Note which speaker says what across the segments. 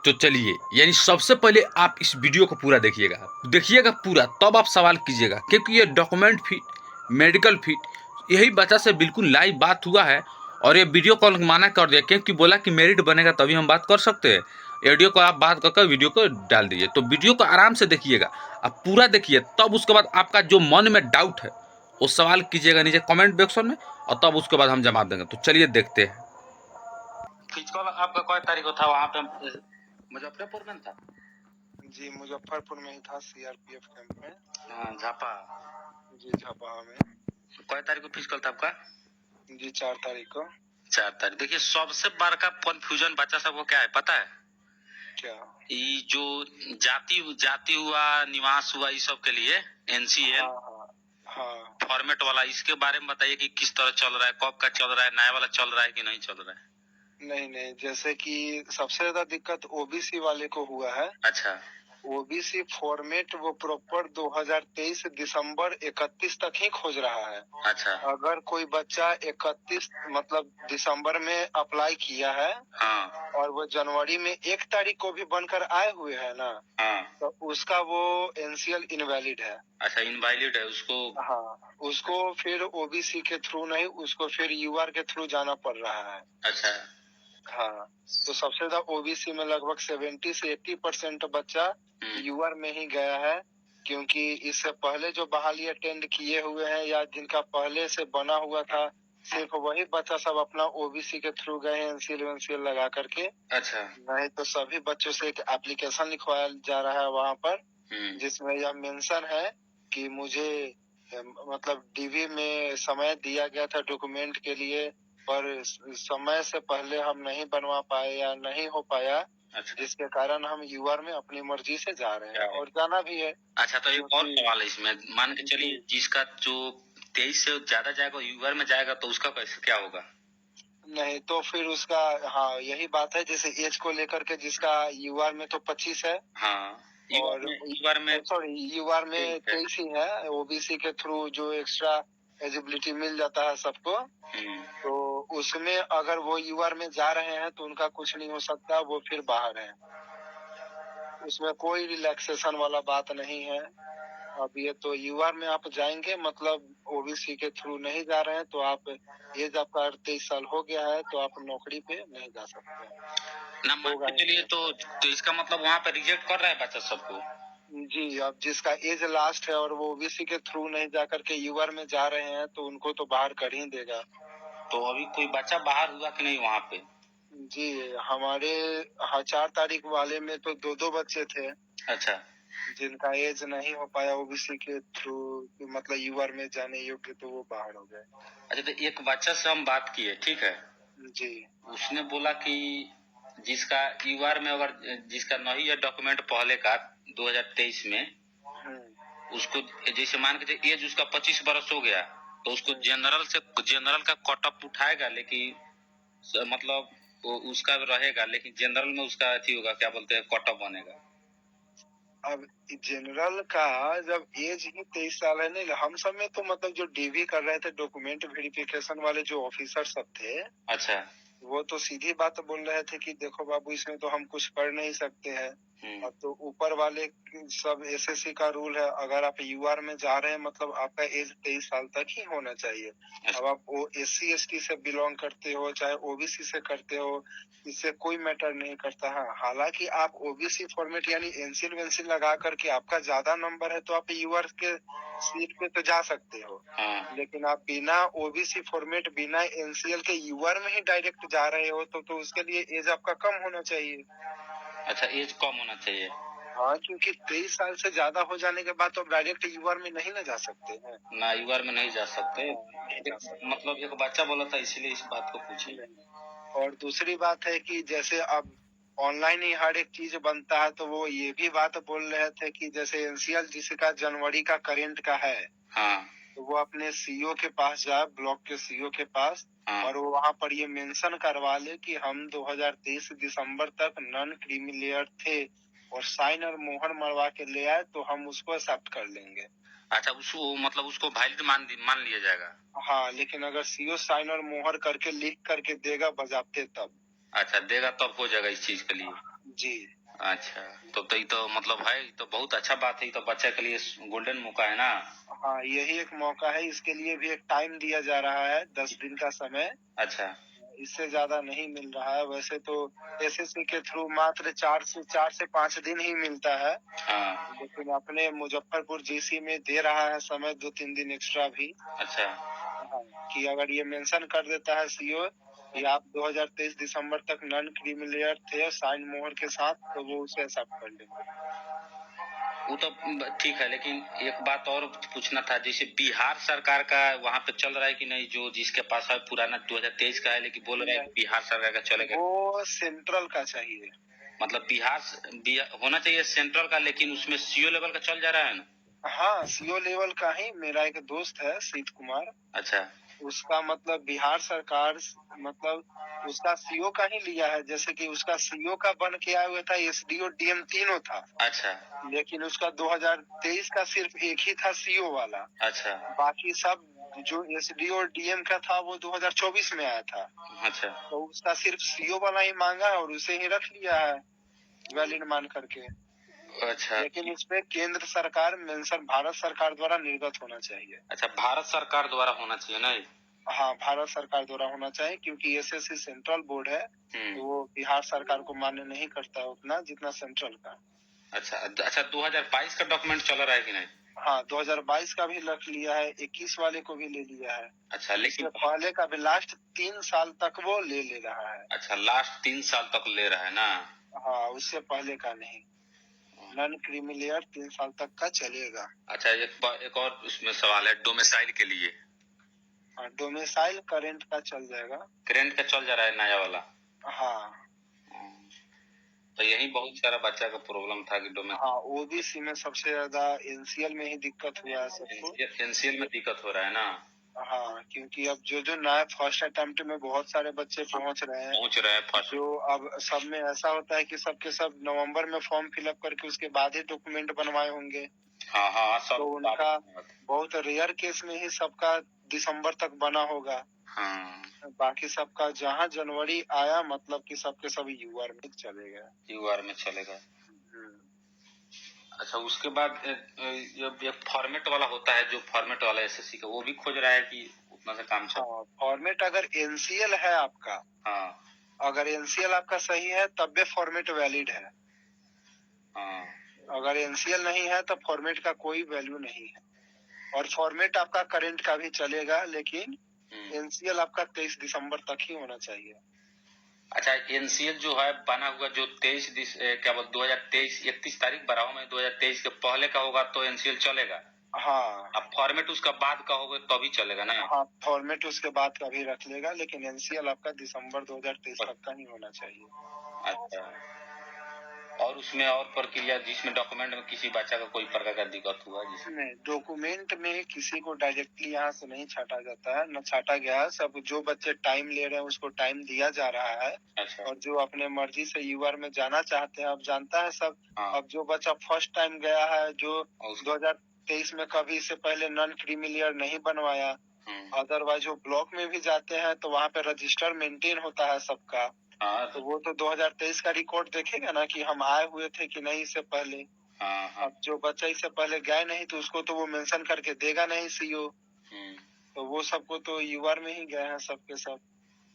Speaker 1: तो चलिए, यानी सबसे पहले आप इस वीडियो को पूरा देखिएगा पूरा, तब आप सवाल कीजिएगा, क्योंकि ये डॉक्यूमेंट फिट, मेडिकल फिट, यही बच्चा से बिल्कुल लाइव बात हुआ है। और ये वीडियो कॉल माना कर दिया, क्योंकि बोला कि मेरिट बनेगा तभी हम बात कर सकते हैं। ऑडियो को आप बात कर वीडियो को डाल दीजिए। तो वीडियो को आराम से देखिएगा, आप पूरा देखिए, तब उसके बाद आपका जो मन में डाउट है वो सवाल कीजिएगा नीचे कमेंट सेक्शन में, और तब उसके बाद हम जवाब देंगे। तो चलिए देखते हैं। फिजिकल आपका कोई तारीख को था वहाँ पे? मुजफ्फरपुर में था
Speaker 2: जी, मुजफ्फरपुर में ही था, सीआरपीएफ कैंप में।
Speaker 1: हाँ, झापा।
Speaker 2: जी, झापा में।
Speaker 1: कोई तारीख को फिजिकल था आपका?
Speaker 2: जी, 4 तारीख को।
Speaker 1: 4 तारीख। देखिए, सबसे बड़का कंफ्यूजन बच्चा सबको क्या है पता है?
Speaker 2: क्या?
Speaker 1: ये जो जाति हुआ, निवास हुआ, इस सब के लिए एनसीएल
Speaker 2: हाँ।
Speaker 1: फॉर्मेट वाला, इसके बारे में बताइए कि किस तरह चल रहा है, कब का चल रहा है, नया वाला चल रहा है कि नहीं चल रहा है?
Speaker 2: नहीं, जैसे कि सबसे ज्यादा दिक्कत ओबीसी वाले को हुआ है।
Speaker 1: अच्छा।
Speaker 2: ओबीसी फॉर्मेट वो प्रॉपर 2023 दिसंबर 31 तक ही खोज रहा है।
Speaker 1: अच्छा।
Speaker 2: अगर कोई बच्चा 31 मतलब दिसंबर में अप्लाई किया है,
Speaker 1: हाँ।
Speaker 2: और वो जनवरी में 1 तारीख को भी बनकर आए हुए है ना,
Speaker 1: हाँ।
Speaker 2: तो उसका वो एनसीएल इनवैलिड है।
Speaker 1: अच्छा, इनवैलिड है उसको।
Speaker 2: हाँ, उसको फिर ओबीसी के थ्रू नहीं, उसको फिर यूआर के थ्रू जाना पड़ रहा है।
Speaker 1: अच्छा।
Speaker 2: हाँ, तो सबसे ज्यादा ओबीसी में लगभग 70 से 80% बच्चा यूआर में ही गया है, क्योंकि इससे पहले जो बहाली अटेंड किए हुए हैं या जिनका पहले से बना हुआ था, सिर्फ वही बच्चा सब अपना ओबीसी के थ्रू गए हैं एनसीएल लगा करके।
Speaker 1: अच्छा।
Speaker 2: नहीं तो सभी बच्चों से एक एप्लीकेशन लिखवाया जा रहा है वहाँ पर, जिसमें यह मेंशन है कि मुझे मतलब डीवी में समय दिया गया था डॉक्यूमेंट के लिए, पर समय से पहले हम नहीं बनवा पाए या नहीं हो पाया। अच्छा। जिसके कारण हम यूआर में अपनी मर्जी से जा रहे हैं और जाना भी है।
Speaker 1: अच्छा, तो एक और सवाल है इसमें, मान के चलिए जिसका जो 23 से ज्यादा जाएगा यूआर में जाएगा, तो उसका कैसे क्या होगा?
Speaker 2: नहीं तो फिर उसका, हाँ यही बात है, जैसे एज को लेकर के जिसका यूआर में तो 25 है।
Speaker 1: हाँ,
Speaker 2: और
Speaker 1: यूआर में
Speaker 2: सॉरी, यूआर में 23 ही है। ओबीसी के थ्रू जो एक्स्ट्रा एलिजिबिलिटी मिल जाता है सबको, तो उसमें अगर वो यूआर में जा रहे हैं तो उनका कुछ नहीं हो सकता, वो फिर बाहर है। उसमें कोई रिलैक्सेशन वाला बात नहीं है। अब ये तो यूआर में आप जाएंगे, मतलब ओबीसी के थ्रू नहीं जा रहे हैं, तो आप एज आपका 23 साल हो गया है, तो आप नौकरी पे नहीं जा सकते
Speaker 1: ना। मान के चलिए, तो इसका मतलब वहाँ पे रिजेक्ट कर रहा है बच्चा सबको? जी,
Speaker 2: अब जिसका एज लास्ट है और वो ओबीसी के थ्रू नहीं जा करके यूआर में जा रहे हैं, तो उनको तो बाहर कर ही देगा।
Speaker 1: तो अभी कोई बच्चा बाहर हुआ कि नहीं वहाँ पे?
Speaker 2: जी, हमारे 4 तारीख वाले में तो 2 बच्चे थे।
Speaker 1: अच्छा।
Speaker 2: जिनका एज नहीं हो पाया ओबीसी के थ्रू, मतलब यूआर में जाने योग्य, तो वो बाहर हो गए।
Speaker 1: अच्छा, तो एक बच्चा से हम बात किए, ठीक है
Speaker 2: जी।
Speaker 1: उसने बोला कि जिसका यूआर में, अगर जिसका नहीं है डॉक्यूमेंट पहले का 2023 में, उसको जैसे मान के एज उसका 25 बरस हो गया, तो उसको जनरल का कट ऑफ उठाएगा, लेकिन मतलब वो उसका रहेगा, लेकिन जनरल में उसका अथी होगा, क्या बोलते हैं, कट ऑफ बनेगा।
Speaker 2: अब जनरल का जब एज ही 23 साल है, नहीं हम सब में तो मतलब जो डीवी कर रहे थे, डॉक्यूमेंट वेरिफिकेशन वाले जो ऑफिसर सब थे,
Speaker 1: अच्छा,
Speaker 2: वो तो सीधी बात बोल रहे थे कि देखो बाबू, इसमें तो हम कुछ कर नहीं सकते हैं। अब तो ऊपर वाले सब एसएससी का रूल है, अगर आप यूआर में जा रहे हैं मतलब आपका एज 23 साल तक ही होना चाहिए। अब आप वो एससी एसटी से बिलोंग करते हो चाहे ओबीसी से करते हो, इससे कोई मैटर नहीं करता है। हालांकि आप ओबीसी फॉर्मेट यानी एनसीएल वेंसील लगा करके आपका ज्यादा नंबर है, तो आप यूआर के सीट पे तो जा सकते हो। लेकिन आप बिना ओबीसी फॉर्मेट, बिना एनसीएल के यूआर में ही डायरेक्ट जा रहे हो, तो उसके लिए एज आपका कम होना चाहिए।
Speaker 1: अच्छा, एज कम होना चाहिए।
Speaker 2: हाँ, क्योंकि 23 साल से ज्यादा हो जाने के बाद तो डायरेक्ट यूआर में नहीं ना जा सकते हैं।
Speaker 1: ना, यूआर में नहीं जा सकते।
Speaker 2: नहीं जा सकते।
Speaker 1: मतलब एक बच्चा बोला था, इसीलिए इस बात को पूछे।
Speaker 2: और दूसरी बात है कि जैसे अब ऑनलाइन ही हर एक चीज बनता है, तो वो ये भी बात बोल रहे थे कि जैसे एनसीएल जिसका जनवरी का करेंट का है,
Speaker 1: हाँ,
Speaker 2: तो वो अपने सीईओ के पास जाए, ब्लॉक के सीईओ के पास, और वो वहाँ पर ये मेंशन करवा ले कि हम 2023 दिसंबर तक नॉन क्रीमी लेयर थे, और साइन और मोहर मरवा के ले आए, तो हम उसको एक्सेप्ट कर लेंगे।
Speaker 1: अच्छा, उसको मतलब उसको वैलिड मान लिया जाएगा।
Speaker 2: हाँ, लेकिन अगर सीईओ साइन और मोहर करके लिख करके देगा बजाते तब।
Speaker 1: अच्छा, देगा तब हो जाएगा इस चीज के लिए।
Speaker 2: जी।
Speaker 1: अच्छा, तो ये तो मतलब है, ये तो बहुत अच्छा बात है, ये तो बच्चे के लिए गोल्डन मौका है ना।
Speaker 2: हाँ, यही एक मौका है, इसके लिए भी एक टाइम दिया जा रहा है, 10 दिन का समय।
Speaker 1: अच्छा।
Speaker 2: इससे ज़्यादा नहीं मिल रहा है। वैसे तो एसएससी के थ्रू मात्र 4 से 5 दिन ही मिलता है,
Speaker 1: हाँ।
Speaker 2: लेकिन अपने मुजफ्फरपुर जीसी में दे रहा है समय 2-3 दिन एक्स्ट्रा भी।
Speaker 1: अच्छा।
Speaker 2: हाँ, कि अगर ये मेंशन कर देता है सीओ कि आप 2023 दिसंबर तक नॉन क्रीमी लेयर थे साइन मोहर के साथ, तो वो उसे एक्सेप्ट कर लेंगे।
Speaker 1: वो तो ठीक है, लेकिन एक बात और पूछना था, जैसे बिहार सरकार का वहाँ पे चल रहा है कि नहीं, जो जिसके पास है पुराना 2023 का है, लेकिन बोल रहा है कि बिहार सरकार का चलेगा।
Speaker 2: वो सेंट्रल का चाहिए।
Speaker 1: मतलब होना चाहिए सेंट्रल का, लेकिन उसमें सीओ लेवल का चल जा रहा है ना।
Speaker 2: हाँ, सीओ लेवल का ही मेरा एक दोस्त है सीत कुमार।
Speaker 1: अच्छा।
Speaker 2: उसका मतलब बिहार सरकार मतलब उसका सीओ का ही लिया है, जैसे कि उसका सीओ का बन के आया हुआ था, एसडीओ डीएम तीनों था।
Speaker 1: अच्छा।
Speaker 2: लेकिन उसका 2023 का सिर्फ एक ही था सीओ वाला।
Speaker 1: अच्छा।
Speaker 2: बाकी सब जो एसडीओ और डीएम का था वो 2024 में आया था।
Speaker 1: अच्छा।
Speaker 2: तो उसका सिर्फ सीओ वाला ही मांगा है और उसे ही रख लिया है वैलिड मान करके।
Speaker 1: अच्छा।
Speaker 2: लेकिन इसमें केंद्र सरकार मेंशन भारत सरकार द्वारा निर्गत होना चाहिए।
Speaker 1: अच्छा, भारत सरकार द्वारा होना चाहिए नहीं।
Speaker 2: हाँ, भारत सरकार द्वारा होना चाहिए, क्योंकि एसएससी सेंट्रल बोर्ड है, तो वो बिहार सरकार को मान्य नहीं करता है उतना जितना सेंट्रल का।
Speaker 1: अच्छा। अच्छा, 2022 का डॉक्यूमेंट चल रहा है कि नहीं।
Speaker 2: हाँ, 2022 का भी रख लिया है, 21 वाले को भी ले लिया है।
Speaker 1: अच्छा, लेकिन
Speaker 2: पहले का भी लास्ट 3 साल तक वो ले रहा है।
Speaker 1: अच्छा, लास्ट 3 साल तक ले रहा है ना।
Speaker 2: हाँ, उससे पहले का नहीं। नॉन क्रीमी लेयर 3 साल तक का चलेगा।
Speaker 1: अच्छा, एक और उसमें सवाल है डोमिसाइल के लिए।
Speaker 2: हाँ, डोमिसाइल करेंट का चल जाएगा।
Speaker 1: करेंट का चल जा रहा है नया वाला।
Speaker 2: हाँ।
Speaker 1: तो यही बहुत सारा बच्चा का प्रॉब्लम था कि
Speaker 2: हाँ, ओबीसी में सबसे ज्यादा एनसीएल में ही दिक्कत हुआ है सबको।
Speaker 1: एनसीएल में दिक्कत हो रहा है ना।
Speaker 2: हाँ, क्योंकि अब जो नया फर्स्ट अटेम्प्ट में बहुत सारे बच्चे पहुंच रहे हैं
Speaker 1: फर्स्ट।
Speaker 2: जो अब सब में ऐसा होता है कि सबके सब नवंबर में फॉर्म फिलअप करके उसके बाद ही डॉक्यूमेंट बनवाए होंगे।
Speaker 1: हाँ हाँ, सब
Speaker 2: तो उनका बहुत रेयर केस में ही सबका दिसंबर तक बना होगा।
Speaker 1: हाँ।
Speaker 2: बाकी सबका जहाँ जनवरी आया मतलब कि सबके सब यूआर में चलेगा।
Speaker 1: यूआर में चलेगा। अच्छा, उसके बाद ये फॉर्मेट वाला होता है, जो फॉर्मेट वाला एसएससी का, वो भी खोज रहा है कि उतना से काम चल।
Speaker 2: हाँ, फॉर्मेट अगर एनसीएल है आपका,
Speaker 1: हाँ।
Speaker 2: अगर एनसीएल आपका सही है तब भी फॉर्मेट वैलिड है।
Speaker 1: हाँ।
Speaker 2: अगर एनसीएल नहीं है तो फॉर्मेट का कोई वैल्यू नहीं है। और फॉर्मेट आपका करंट का भी चलेगा, लेकिन एनसीएल आपका 23 दिसंबर तक ही होना चाहिए।
Speaker 1: अच्छा, एनसीएल जो है बना हुआ जो 2023 31 तारीख बना हुआ, 2023 के पहले का होगा तो एनसीएल चलेगा।
Speaker 2: हाँ।
Speaker 1: अब फॉर्मेट उसका बाद का होगा तभी चलेगा ना।
Speaker 2: हाँ, फॉर्मेट उसके बाद का भी रख लेगा, लेकिन एनसीएल आपका दिसंबर 2023 तक का ही होना चाहिए।
Speaker 1: अच्छा। और उसमें और प्रक्रिया जिसमें डॉक्यूमेंट में किसी बच्चा का कोई प्रकार का दिक्कत हुआ जिसमें
Speaker 2: डॉक्यूमेंट में किसी को डायरेक्टली यहाँ से नहीं छाटा जाता है, न छाटा गया है। सब जो बच्चे टाइम ले रहे हैं उसको टाइम दिया जा रहा है।
Speaker 1: अच्छा।
Speaker 2: और जो अपने मर्जी से यूआर में जाना चाहते हैं, अब जानता है सब।
Speaker 1: हाँ।
Speaker 2: अब जो बच्चा फर्स्ट टाइम गया है, जो 2023 में कभी इससे पहले नॉन क्रीमी लेयर नहीं बनवाया, अदरवाइज जो ब्लॉक में भी जाते हैं तो वहाँ पे रजिस्टर मेंटेन होता है सबका। तो वो तो 2023 का रिकॉर्ड देखेगा ना कि हम आए हुए थे कि नहीं इससे पहले। अब जो बच्चा इससे पहले गए नहीं तो उसको तो वो मेंशन करके देगा नहीं सीओ। तो वो सबको तो यूआर में ही गए हैं सबके सब।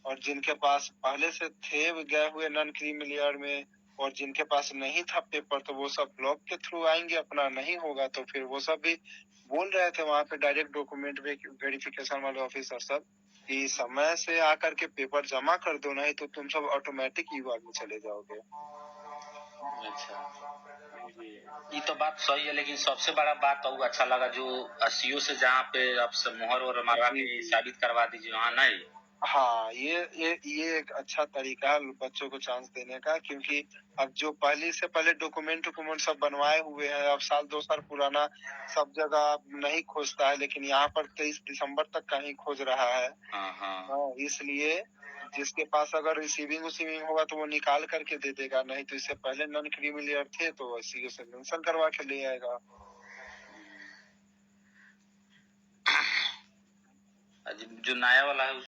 Speaker 2: और जिनके पास पहले से थे गए हुए नॉन क्रीमी लेयर में, और जिनके पास नहीं था पेपर, तो वो सब ब्लॉक के थ्रू आएंगे। अपना नहीं होगा तो फिर वो सब भी बोल रहे थे वहाँ पे डायरेक्ट डॉक्यूमेंट वेरिफिकेशन वाले ऑफिसर सब कि समय से आकर के पेपर जमा कर दो, नहीं तो तुम सब ऑटोमेटिक यूआर में चले जाओगे।
Speaker 1: अच्छा, ये तो बात सही है, लेकिन सबसे बड़ा बात और अच्छा लगा जो सीओ से जहाँ पे आप सब मोहर और मरवा के साबित करवा दीजिए वहाँ नहीं।
Speaker 2: हाँ, ये एक अच्छा तरीका है बच्चों को चांस देने का, क्योंकि अब जो पहले से पहले डॉक्यूमेंट सब बनवाए हुए हैं, अब साल 2 साल पुराना सब जगह नहीं खोजता है, लेकिन यहाँ पर 23 दिसंबर तक का ही खोज रहा है। हाँ, इसलिए जिसके पास अगर रिसीविंग होगा तो वो निकाल करके दे देगा, नहीं तो इससे पहले नॉन क्रीमी लेयर थे तो सीओ से मेंशन करवा के ले आएगा।
Speaker 1: जो नया वाला है